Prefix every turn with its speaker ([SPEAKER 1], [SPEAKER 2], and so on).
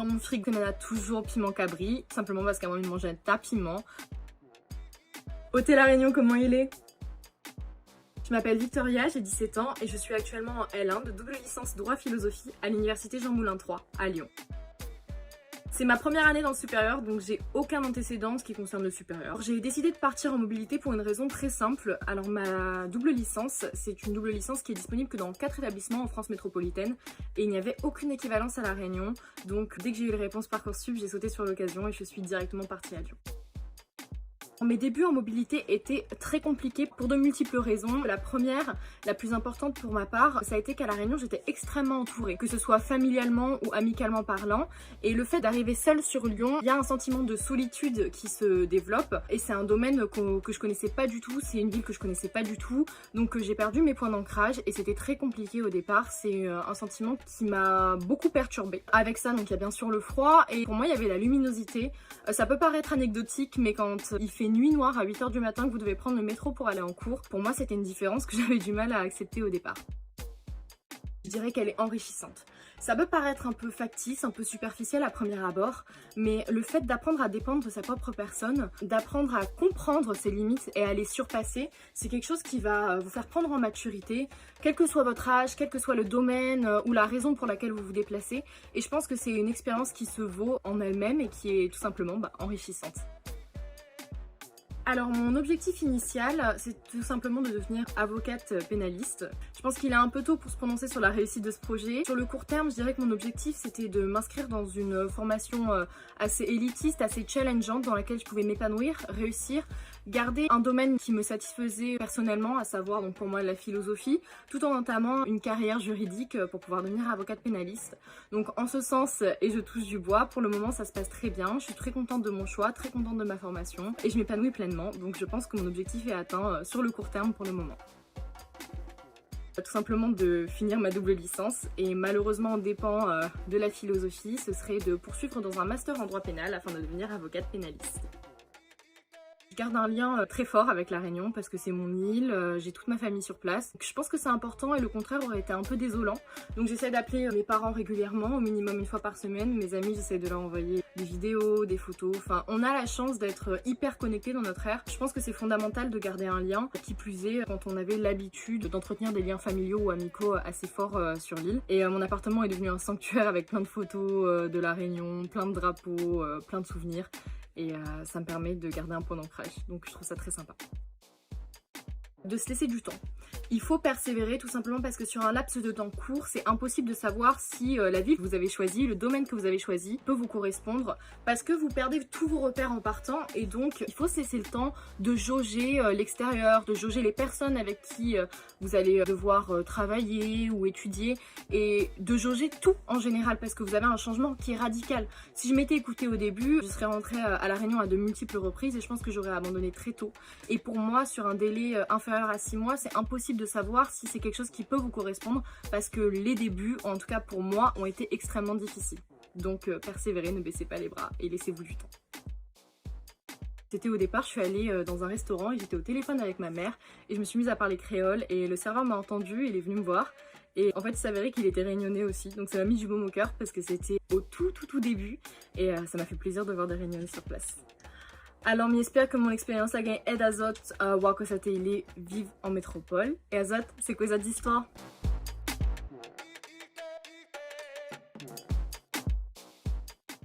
[SPEAKER 1] Dans mon frigo, il y en a toujours piment cabri, simplement parce qu'à moi, il mange un tas piment. Hôtel La Réunion, comment il est? Je m'appelle Victoria, j'ai 17 ans et je suis actuellement en L1 de double licence droit philosophie à l'université Jean Moulin III à Lyon. C'est ma première année dans le supérieur, donc j'ai aucun antécédent en ce qui concerne le supérieur. J'ai décidé de partir en mobilité pour une raison très simple. Alors ma double licence, c'est une double licence qui est disponible que dans 4 établissements en France métropolitaine et il n'y avait aucune équivalence à La Réunion. Donc dès que j'ai eu les réponses Parcoursup, j'ai sauté sur l'occasion et je suis directement partie à Lyon. Mes débuts en mobilité étaient très compliqués pour de multiples raisons. La première, la plus importante pour ma part, ça a été qu'à La Réunion, j'étais extrêmement entourée, que ce soit familialement ou amicalement parlant. Et le fait d'arriver seule sur Lyon, il y a un sentiment de solitude qui se développe. Et c'est un domaine que je connaissais pas du tout, c'est une ville que je connaissais pas du tout. Donc j'ai perdu mes points d'ancrage et c'était très compliqué au départ. C'est un sentiment qui m'a beaucoup perturbée. Avec ça, donc il y a bien sûr le froid et pour moi, il y avait la luminosité. Ça peut paraître anecdotique, mais quand il fait nuit noire à 8 h du matin que vous devez prendre le métro pour aller en cours, pour moi c'était une différence que j'avais du mal à accepter au départ. Je dirais qu'elle est enrichissante. Ça peut paraître un peu factice, un peu superficiel à premier abord, mais le fait d'apprendre à dépendre de sa propre personne, d'apprendre à comprendre ses limites et à les surpasser, c'est quelque chose qui va vous faire prendre en maturité, quel que soit votre âge, quel que soit le domaine ou la raison pour laquelle vous vous déplacez. Et je pense que c'est une expérience qui se vaut en elle-même et qui est tout simplement enrichissante. Alors mon objectif initial, c'est tout simplement de devenir avocate pénaliste. Je pense qu'il est un peu tôt pour se prononcer sur la réussite de ce projet. Sur le court terme, je dirais que mon objectif c'était de m'inscrire dans une formation assez élitiste, assez challengeante dans laquelle je pouvais m'épanouir, réussir, garder un domaine qui me satisfaisait personnellement, à savoir donc pour moi la philosophie, tout en entamant une carrière juridique pour pouvoir devenir avocate pénaliste. Donc en ce sens, et je touche du bois, pour le moment ça se passe très bien, je suis très contente de mon choix, très contente de ma formation et je m'épanouis pleinement. Donc je pense que mon objectif est atteint sur le court terme pour le moment. Tout simplement de finir ma double licence et malheureusement en dépend de la philosophie, ce serait de poursuivre dans un master en droit pénal afin de devenir avocate pénaliste. Je garde un lien très fort avec La Réunion parce que c'est mon île, j'ai toute ma famille sur place. Je pense que c'est important et le contraire aurait été un peu désolant. Donc j'essaie d'appeler mes parents régulièrement, au minimum une fois par semaine. Mes amis, j'essaie de leur envoyer des vidéos, des photos. Enfin, on a la chance d'être hyper connectés dans notre ère. Je pense que c'est fondamental de garder un lien, qui plus est quand on avait l'habitude d'entretenir des liens familiaux ou amicaux assez forts sur l'île. Et mon appartement est devenu un sanctuaire avec plein de photos de La Réunion, plein de drapeaux, plein de souvenirs. Et ça me permet de garder un point d'ancrage, donc je trouve ça très sympa. De se laisser du temps. Il faut persévérer tout simplement parce que sur un laps de temps court, c'est impossible de savoir si la ville que vous avez choisie, le domaine que vous avez choisi peut vous correspondre parce que vous perdez tous vos repères en partant et donc il faut se laisser le temps de jauger l'extérieur, de jauger les personnes avec qui vous allez devoir travailler ou étudier et de jauger tout en général parce que vous avez un changement qui est radical. Si je m'étais écoutée au début, je serais rentrée à La Réunion à de multiples reprises et je pense que j'aurais abandonné très tôt. Et pour moi, sur un délai inférieur à 6 mois, c'est impossible de savoir si c'est quelque chose qui peut vous correspondre parce que les débuts, en tout cas pour moi, ont été extrêmement difficiles. Donc persévérez, ne baissez pas les bras et laissez-vous du temps. C'était au départ, je suis allée dans un restaurant et j'étais au téléphone avec ma mère et je me suis mise à parler créole et le serveur m'a entendu, il est venu me voir et en fait il s'avérait qu'il était réunionnais aussi, donc ça m'a mis du baume au cœur parce que c'était au tout début et ça m'a fait plaisir de voir des réunionnais sur place. Alors, j'espère que mon expérience a gagné aide azot wako sa télé vive en métropole. Et azot, c'est quoi ça d'histoire?